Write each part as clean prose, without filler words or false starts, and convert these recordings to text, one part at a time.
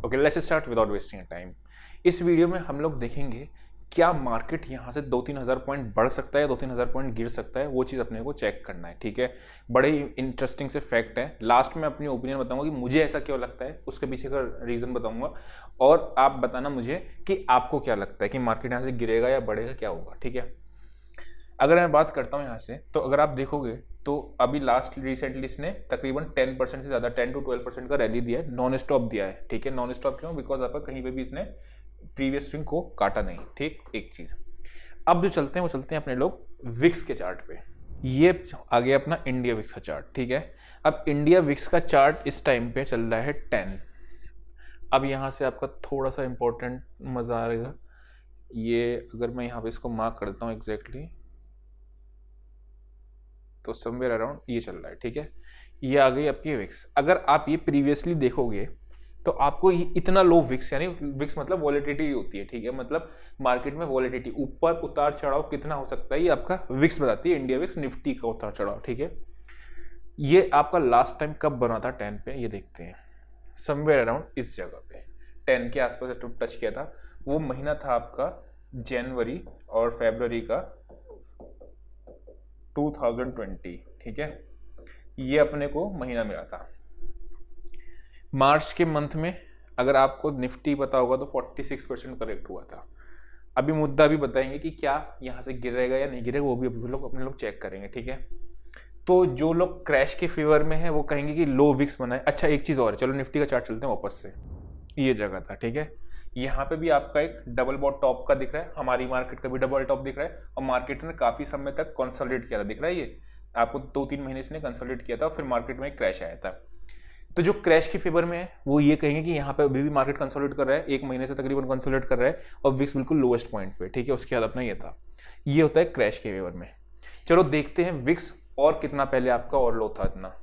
Okay, let's start without wasting time. इस video में हम लोग देखेंगे क्या मार्केट यहाँ से 2-3 हज़ार पॉइंट बढ़ सकता है, 2-3 हज़ार पॉइंट गिर सकता है, वो चीज़ अपने को चेक करना है। ठीक है, बड़े ही इंटरेस्टिंग से फैक्ट है। लास्ट में अपनी ओपिनियन बताऊंगा कि मुझे ऐसा क्यों लगता है, उसके पीछे का रीज़न बताऊंगा, और आप बताना मुझे कि आपको क्या लगता है कि मार्केट यहाँ से गिरेगा या बढ़ेगा, क्या होगा। ठीक है, अगर मैं बात करता हूँ यहाँ से, तो अगर आप देखोगे तो अभी लास्ट रिसेंटली इसने तकरीबन 10% से ज़्यादा 10 to 12% का रैली दिया है, नॉन स्टॉप दिया है। ठीक है, नॉन स्टॉप क्यों? बिकॉज आपका कहीं पे भी इसने प्रीवियस स्विंग को काटा नहीं। ठीक, एक चीज़। अब जो चलते हैं वो चलते हैं अपने लोग विक्स के चार्ट पे। ये आ गया अपना इंडिया विक्स का चार्ट। ठीक है, अब इंडिया विक्स का चार्ट इस टाइम पे चल रहा है 10। अब यहाँ से आपका थोड़ा सा इंपॉर्टेंट मज़ा आएगा। ये अगर मैं यहाँ पे इसको मार्क करता हूँ एग्जैक्टली, तो समवेयर अराउंड ये चल रहा है। ठीक है, ये आ गई आपकी विक्स। अगर आप ये प्रीवियसली देखोगे तो आपको ये इतना लो विक्स, यानी विक्स मतलब वॉलेटिलिटी होती है। ठीक है, मतलब मार्केट में वॉलेटिलिटी, ऊपर उतार चढ़ाव कितना हो सकता है, ये आपका विक्स बताती है, इंडिया विक्स निफ्टी का उतार चढ़ाव। ठीक है, ये आपका लास्ट टाइम कब बना था 10 पे, ये देखते हैं। समवेयर अराउंड इस जगह पे 10 के आसपास टच किया था। वो महीना था आपका जनवरी और फरवरी का 2020। ठीक है, ये अपने को महीना मिला था। मार्च के मंथ में अगर आपको निफ्टी पता होगा तो 46% करेक्ट हुआ था। अभी मुद्दा भी बताएंगे कि क्या यहाँ से गिरेगा या नहीं गिरेगा, वो भी अपने लोग चेक करेंगे। ठीक है, तो जो लोग क्रैश के फेवर में है वो कहेंगे कि लो विक्स बना है। अच्छा, एक चीज़ और है, चलो निफ्टी का चार्ट चलते हैं वापस से। ये जगह था। ठीक है, यहाँ पे भी आपका एक डबल बॉट टॉप का दिख रहा है, हमारी मार्केट का भी डबल टॉप दिख रहा है, और मार्केट ने काफ़ी समय तक कंसोलिडेट किया था। दिख रहा है ये आपको, 2-3 महीने इसने कंसोलिडेट किया था, और फिर मार्केट में एक क्रैश आया था। तो जो क्रैश के फेवर में है वो ये कहेंगे कि यहाँ पे अभी भी मार्केट कंसोलिडेट कर रहा है, एक महीने से तकरीबन कंसोलिडेट कर रहा है, और विक्स बिल्कुल लोएस्ट पॉइंट पे। ठीक है, उसके बाद अपना ये था, ये होता है क्रैश के फेवर में। चलो देखते हैं विक्स और कितना पहले आपका और लो था इतना।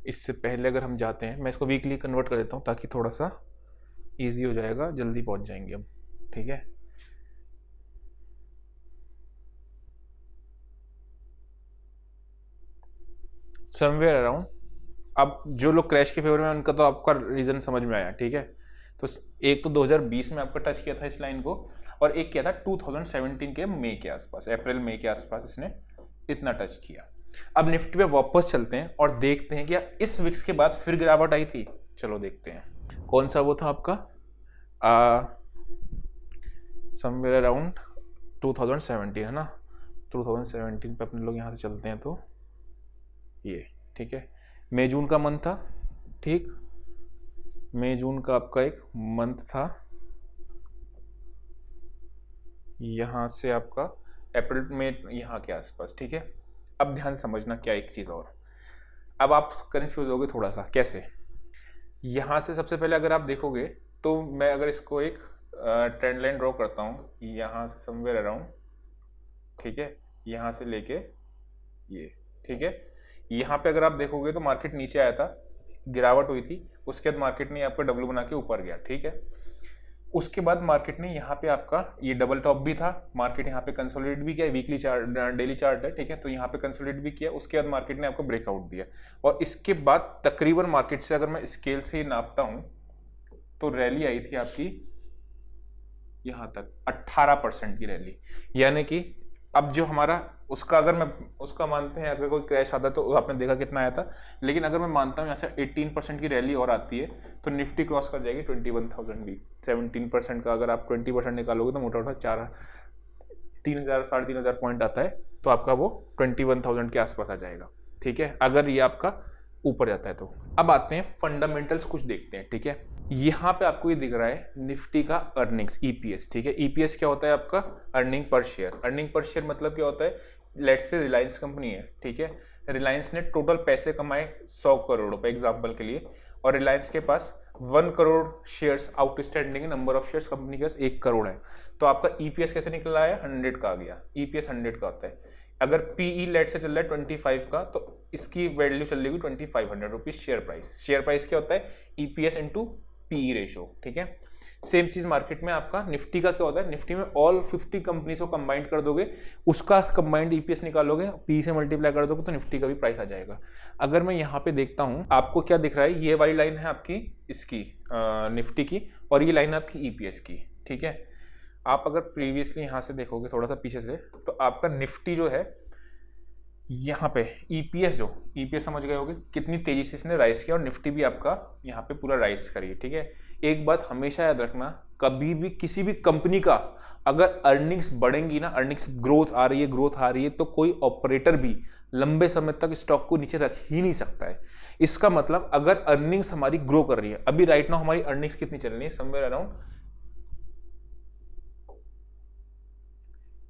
इससे पहले अगर हम जाते हैं, मैं इसको वीकली कन्वर्ट कर देता हूँ ताकि थोड़ा सा इजी हो जाएगा, जल्दी पहुंच जाएंगे अब। ठीक है, समवेयर अराउंड, अब जो लोग क्रैश के फेवर में उनका तो आपका रीजन समझ में आया। ठीक है, तो एक तो 2020 में आपका टच किया था इस लाइन को, और एक किया था 2017 के मई के आसपास, अप्रैल मई के आसपास इसने इतना टच किया। अब निफ्टी पे वापस चलते हैं और देखते हैं कि इस विक्स के बाद फिर गिरावट आई थी। चलो देखते हैं कौन सा वो था आपका, समवेयर अराउंड 2017 है ना। 2017 पे अपने लोग यहाँ से चलते हैं तो ये, ठीक है, मई जून का मंथ था। ठीक, मई जून का आपका एक मंथ था, यहाँ से आपका अप्रैल में यहाँ के आसपास। ठीक है, अब ध्यान समझना क्या एक चीज़ और, अब आप कंफ्यूज होगे थोड़ा सा कैसे। यहाँ से सबसे पहले अगर आप देखोगे तो मैं अगर इसको एक ट्रेंड लाइन ड्रॉ करता हूँ, यहाँ से समवेयर अराउंड, ठीक है, यहाँ से लेके ये। ठीक है, यहाँ पे अगर आप देखोगे तो मार्केट नीचे आया था, गिरावट हुई थी, उसके बाद मार्केट ने आपका डब्ल्यू बना के ऊपर गया। ठीक है, उसके बाद मार्केट ने यहाँ पे आपका ये डबल टॉप भी था, मार्केट यहाँ पे कंसोलिडेट भी किया, वीकली चार्ट डेली चार्ट है। ठीक है, तो यहाँ पे कंसोलिडेट भी किया, उसके बाद मार्केट ने आपको ब्रेकआउट दिया, और इसके बाद तकरीबन मार्केट से अगर मैं स्केल से ही नापता हूँ तो रैली आई थी आपकी यहाँ तक 18% की रैली। यानी कि अब जो हमारा उसका, अगर मैं उसका मानते हैं अगर कोई क्रैश आता तो आपने देखा कितना आया था, लेकिन अगर मैं मानता हूँ यहाँ से 18% की रैली और आती है तो निफ्टी क्रॉस कर जाएगी 21,000 भी। 17% का अगर आप 20% निकालोगे तो मोटा मोटा 3,000 3,500 पॉइंट आता है, तो आपका वो 21,000 के आसपास आ जाएगा। ठीक है, अगर ये आपका ऊपर जाता है तो। अब आते हैं फंडामेंटल्स कुछ देखते हैं। ठीक है, यहाँ पे आपको ये दिख रहा है निफ्टी का अर्निंग्स, ईपीएस। ठीक है, ईपीएस क्या होता है आपका, earning per share. Earning per share मतलब क्या होता है, लेट्स से रिलायंस कंपनी है। ठीक है, रिलायंस ने टोटल पैसे कमाए 100 करोड़ रुपए एग्जाम्पल के लिए, और रिलायंस के पास 1 crore shares outstanding, number of shares company के पास 1 करोड़ है, तो आपका ईपीएस कैसे निकल आया, 100 का आ गया। ईपीएस 100 का होता है। अगर पीई लेट से चल रहा है 25 का, तो इसकी वैल्यू चल रही 2500 rupees share price. Share price क्या होता है, ईपीएस इंटू पीई रेशो, ठीक है। सेम चीज मार्केट में आपका निफ्टी का क्या होता है, निफ्टी में ऑल 50 कंपनीज को कंबाइंड कर दोगे, उसका कंबाइंड ईपीएस निकालोगे, पी से मल्टीप्लाई कर दोगे तो निफ्टी का भी प्राइस आ जाएगा। अगर मैं यहाँ पे देखता हूँ, आपको क्या दिख रहा है, ये वाली लाइन है आपकी इसकी निफ्टी की, और ये लाइन है आपकी ईपीएस की, ठीक है। आप अगर प्रीवियसली यहाँ से देखोगे थोड़ा सा पीछे से, तो आपका निफ्टी जो है यहाँ पे ईपीएस समझ गए होगे कितनी तेजी से इसने राइज किया, और निफ्टी भी आपका यहाँ पे पूरा राइज करी, ठीक है। एक बात हमेशा याद रखना, कभी भी किसी भी कंपनी का अगर अर्निंग्स बढ़ेंगी ना, अर्निंग्स ग्रोथ आ रही है तो कोई ऑपरेटर भी लंबे समय तक स्टॉक को नीचे रख ही नहीं सकता है। इसका मतलब अगर अर्निंग्स हमारी ग्रो कर रही है, अभी राइट नाउ हमारी अर्निंग्स कितनी चल रही है, समवेयर अराउंड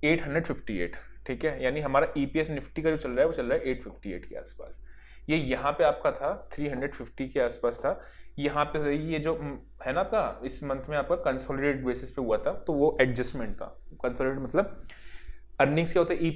858, ठीक है। यानी हमारा ईपीएस निफ्टी का जो चल रहा है वो चल रहा है 858 के आसपास। ये यहाँ पे आपका था 350 के आसपास था। यहाँ पे ये जो है ना आपका इस मंथ में आपका कंसोलिडेटेड बेसिस पे हुआ था, तो वो एडजस्टमेंट था। कंसोलिडेटेड मतलब अर्निंग्स क्या होता है,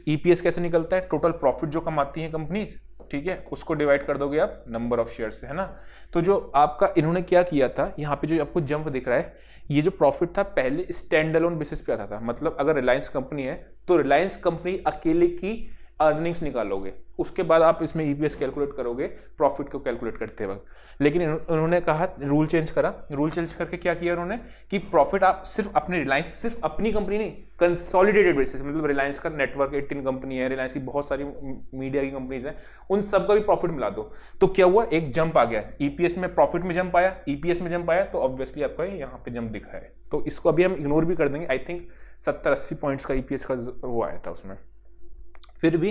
ईपीएस कैसे निकलता है, टोटल प्रॉफिट जो कमाती है कंपनीज, ठीक है, उसको डिवाइड कर दोगे आप नंबर ऑफ शेयर से, है ना। तो जो आपका इन्होंने क्या किया था, यहाँ पे जो आपको जंप दिख रहा है, ये जो प्रॉफिट था पहले स्टैंड अलोन बेसिस पे आता था। मतलब अगर रिलायंस कंपनी है तो रिलायंस कंपनी अकेले की अर्निंग्स निकालोगे, उसके बाद आप इसमें ईपीएस कैलकुलेट करोगे प्रॉफिट को कैलकुलेट करते वक्त। लेकिन उन्होंने कहा रूल चेंज करके क्या किया उन्होंने कि प्रॉफिट आप सिर्फ अपने रिलायंस, सिर्फ अपनी कंपनी नहीं, कंसोलिडेटेड बेसिस, मतलब रिलायंस का नेटवर्क 18 कंपनी है, रिलायंस की बहुत सारी मीडिया की कंपनीज हैं, उन सब का भी प्रॉफिट मिला दो। तो क्या हुआ, एक जंप आ गया, ईपीएस में प्रॉफिट में जंप आया, ईपीएस में जंप आया, तो ऑब्वियसली आपका यहाँ पे जंप दिख रहा है। तो इसको अभी हम इग्नोर भी कर देंगे। आई थिंक 70-80 पॉइंट्स का ईपीएस का वो आया था उसमें। फिर भी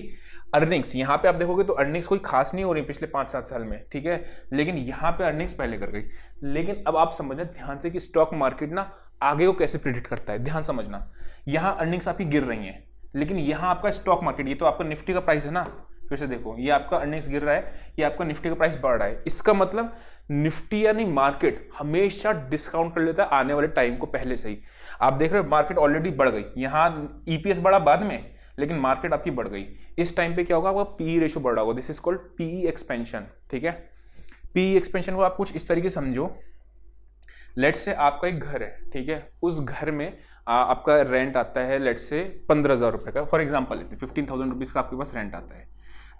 अर्निंग्स यहाँ पे आप देखोगे तो अर्निंग्स कोई खास नहीं हो रही पिछले 5-7 साल में, ठीक है, लेकिन यहाँ पे अर्निंग्स पहले कर गई। लेकिन अब आप समझना ध्यान से कि स्टॉक मार्केट ना आगे को कैसे प्रिडिक्ट करता है, ध्यान समझना। यहाँ अर्निंग्स आपकी गिर रही हैं, लेकिन यहाँ आपका स्टॉक मार्केट, ये तो आपका निफ्टी का प्राइस है ना, फिर से देखो ये आपका अर्निंग्स गिर रहा है, ये आपका निफ्टी का प्राइस बढ़ रहा है। इसका मतलब निफ्टी यानी मार्केट हमेशा डिस्काउंट कर लेता है आने वाले टाइम को पहले से ही। आप देख रहे हो मार्केट ऑलरेडी बढ़ गई, यहाँ ईपीएस बढ़ा बाद में, लेकिन मार्केट आपकी बढ़ गई। इस टाइम पे क्या होगा, आपका पीई रेशो बढ़ रहा होगा, this is called PE expansion, ठीक है। पीई एक्सपेंशन को आप कुछ इस तरीके समझो, लेट से आपका एक घर है, ठीक है, उस घर में आपका रेंट आता है लेट से 15,000 रुपए का, फॉर एग्जाम्पल लेते हैं 15,000 रुपीज का आपके पास रेंट आता है।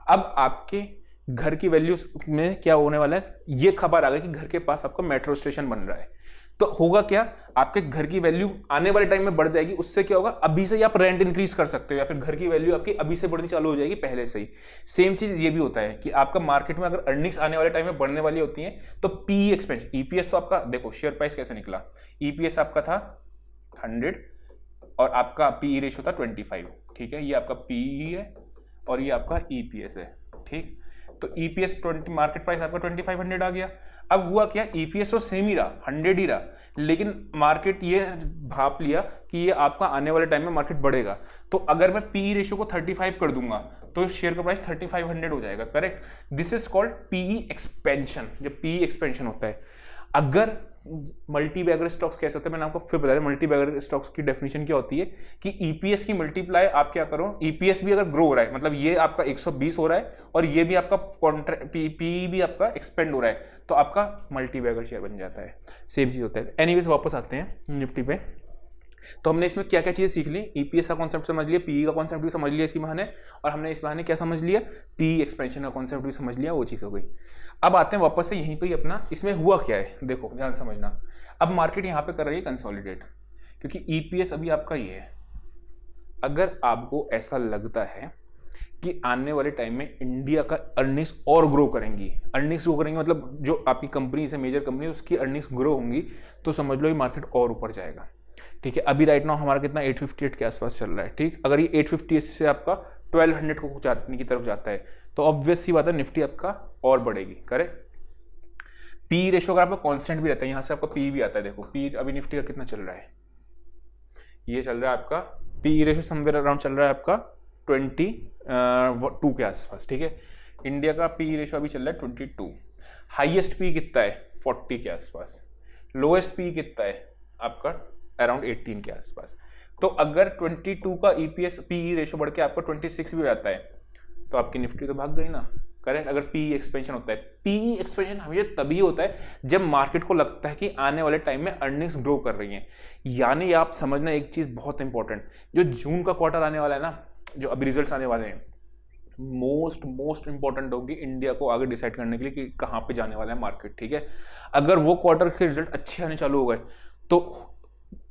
अब आपके घर की वैल्यू में क्या होने वाला है, ये खबर आ गई कि घर के पास आपका मेट्रो स्टेशन बन रहा है, तो होगा क्या, आपके घर की वैल्यू आने वाले टाइम में बढ़ जाएगी। उससे क्या होगा, अभी से ही आप रेंट इंक्रीज कर सकते हो, या फिर घर की वैल्यू आपकी अभी से बढ़नी चालू हो जाएगी पहले से ही। सेम चीज ये भी होता है कि आपका मार्केट में अगर अर्निंग्स आने वाले टाइम में बढ़ने वाली होती हैं तो पी एक्सपेंशन, ईपीएस तो आपका देखो शेयर प्राइस कैसे निकला, ईपीएस आपका था 100 और आपका पीई रेशियो था 25, ठीक है, ये आपका पीई है और ये आपका ईपीएस है, ठीक। तो ईपीएस 20, मार्केट प्राइस आपका 2500 आ गया। अब हुआ क्या, ईपीएस तो सेम ही रहा, 100 ही रहा, लेकिन मार्केट ये भाप लिया कि ये आपका आने वाले टाइम में मार्केट बढ़ेगा। तो अगर मैं पीई रेशियो को 35 कर दूंगा तो शेयर का प्राइस 3500 हो जाएगा, correct. This is called PE expansion. जब पीई एक्सपेंशन होता है, अगर मल्टी बैगर स्टॉक्स कैसे होते हैं, मैंने आपको फिर बताया मल्टी बैगर स्टॉक्स की डेफिनेशन क्या होती है कि ईपीएस की मल्टीप्लाई आप क्या करो, ईपीएस भी अगर ग्रो हो रहा है, मतलब ये आपका 120 हो रहा है और ये भी आपका पी भी आपका एक्सपेंड हो रहा है, तो आपका मल्टी बैगर शेयर बन जाता है। सेम चीज होता है। एनीवेज वापस आते हैं निफ्टी पे। तो हमने इसमें क्या क्या चीजें सीख ली, ईपीएस का कॉन्सेप्ट समझ लिया, पीई का कॉन्सेप्ट भी समझ लिया इसी बहाने, और हमने इस बहाने क्या समझ लिया, पीई एक्सपेंशन का कॉन्सेप्ट भी समझ लिया, वो चीज हो गई। अब आते हैं वापस से यहीं पे ही अपना, इसमें हुआ क्या है देखो ध्यान समझना। अब मार्केट यहाँ पे कर रही है कंसोलिडेट, क्योंकि ईपीएस अभी आपका ये है। अगर आपको ऐसा लगता है कि आने वाले टाइम में इंडिया का अर्निंग्स और ग्रो करेंगी, मतलब जो आपकी कंपनी है, मेजर कंपनी, उसकी अर्निंग्स ग्रो होंगी, तो समझ लो ये मार्केट और ऊपर जाएगा, ठीक है। अभी राइट नाउ हमारा कितना 858 के आसपास चल रहा है, ठीक। अगर ये 850 से आपका 1200 को जाने की तरफ जाता है तो ऑब्वियस सी बात है निफ्टी आपका और बढ़ेगी, करेक्ट। पी रेशो अगर आपका कांस्टेंट भी रहता है, यहां से आपका पी भी आता है, देखो पी अभी निफ्टी का कितना चल रहा है, ये चल रहा है आपका पी रेशो समवेयर अराउंड चल रहा है आपका 22 के आसपास, ठीक है। इंडिया का पी रेशो अभी चल रहा है 22, हाईएस्ट पी कितना है 40 के आसपास, लोएस्ट पी कितना है आपका अराउंड 18 के आसपास। तो अगर 22 का ईपीएस पीई रेशो बढ़ के आपका 26 भी हो जाता है तो आपकी निफ्टी तो भाग गई ना, करेक्ट। अगर पीई एक्सपेंशन होता है, पीई एक्सपेंशन हमेशा तभी होता है जब मार्केट को लगता है कि आने वाले टाइम में अर्निंग्स ग्रो कर रही हैं। यानी आप समझना एक चीज बहुत इंपॉर्टेंट, जो जून का क्वार्टर आने वाला है ना, जो अभी रिजल्ट्स आने वाले हैं, मोस्ट इंपॉर्टेंट होगी इंडिया को आगे डिसाइड करने के लिए कि कहाँ पे जाने वाला है मार्केट, ठीक है। अगर वो क्वार्टर के रिजल्ट अच्छे आने चालू हो गए तो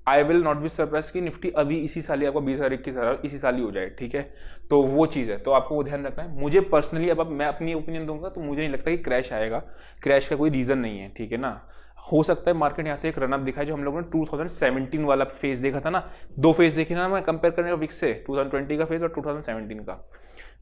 I will not be surprise कि निफ्टी अभी इसी साल ही आपका 20,000-21,000 इसी साल ही हो जाए, ठीक है। तो वो चीज़ है, तो आपको वो ध्यान रखना है। मुझे पर्सनली अब मैं अपनी ओपिनियन दूंगा तो मुझे नहीं लगता कि क्रैश आएगा, क्रैश का कोई रीज़न नहीं है, ठीक है ना। हो सकता है मार्केट यहाँ से एक रनअप दिखाए, जो हम लोगों ने 2017 वाला फेज देखा था ना, 2 फेज देखी ना मैं कंपेयर करने का विक्स से, 2020 का फेज और 2017 का।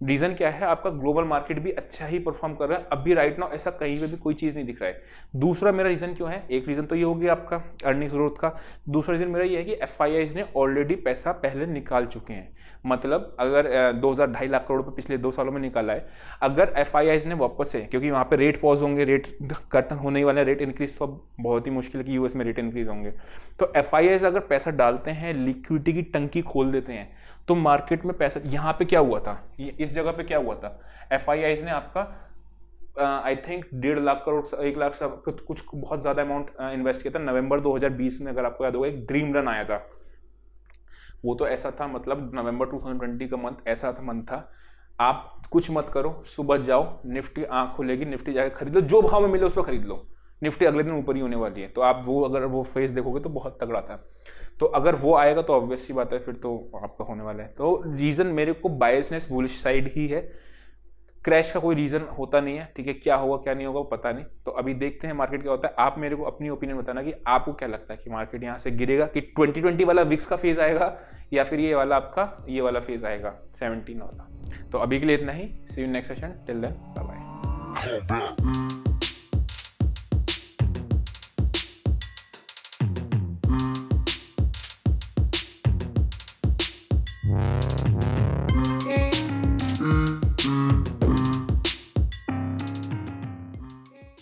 रीजन क्या है, आपका ग्लोबल मार्केट भी अच्छा ही परफॉर्म कर रहा है अभी राइट नाउ, ऐसा कहीं पे भी कोई चीज़ नहीं दिख रहा है। दूसरा मेरा रीजन क्यों है, एक रीजन तो ये हो गया आपका अर्निंग्स ग्रोथ का, दूसरा रीजन मेरा ये है कि एफआईआईज ने ऑलरेडी पैसा पहले निकाल चुके हैं। मतलब अगर 2,000-2.5 लाख करोड़ रुपये पिछले 2 सालों में निकाला है, अगर एफआईआईज ने वापस से, क्योंकि वहाँ पे रेट पॉज होंगे, रेट कट होने वाले, रेट इंक्रीज तो बहुत ही मुश्किल है कि यूएस में रेट इंक्रीज होंगे, तो एफआईआईज अगर पैसा डालते हैं, लिक्विडिटी की टंकी खोल देते हैं, तो मार्केट में पैसा, यहाँ पे क्या हुआ था, इस जगह पे क्या हुआ था, एफआईआईज ने आपका आई थिंक 1.5 लाख करोड़ 1 लाख कुछ बहुत ज्यादा अमाउंट इन्वेस्ट किया था नवंबर 2020 में। अगर आपको याद होगा एक ड्रीम रन आया था, वो तो ऐसा था, मतलब नवंबर 2020 का मंथ ऐसा था, मंथ था, आप कुछ मत करो, सुबह जाओ, निफ्टी आंख खुलेगी, निफ्टी जाके खरीद लो, जो भाव में मिले उस पर खरीद लो, निफ्टी अगले दिन ऊपर ही होने वाली है। तो आप वो अगर वो फेस देखोगे तो बहुत तगड़ा था। तो अगर वो आएगा तो ऑब्वियस सी बात है फिर तो आपका होने वाला है। तो रीजन मेरे को बायसनेस बुलिश साइड ही है, क्रैश का कोई रीजन होता नहीं है, ठीक है। क्या होगा क्या नहीं होगा पता नहीं, तो अभी देखते हैं मार्केट क्या होता है। आप मेरे को अपनी ओपिनियन बताना कि आपको क्या लगता है कि मार्केट यहाँ से गिरेगा, कि 2020 वाला विक्स का फेज आएगा या फिर ये वाला आपका ये वाला फेज आएगा 17 वाला। तो अभी के लिए इतना ही, see you next session, till then bye bye.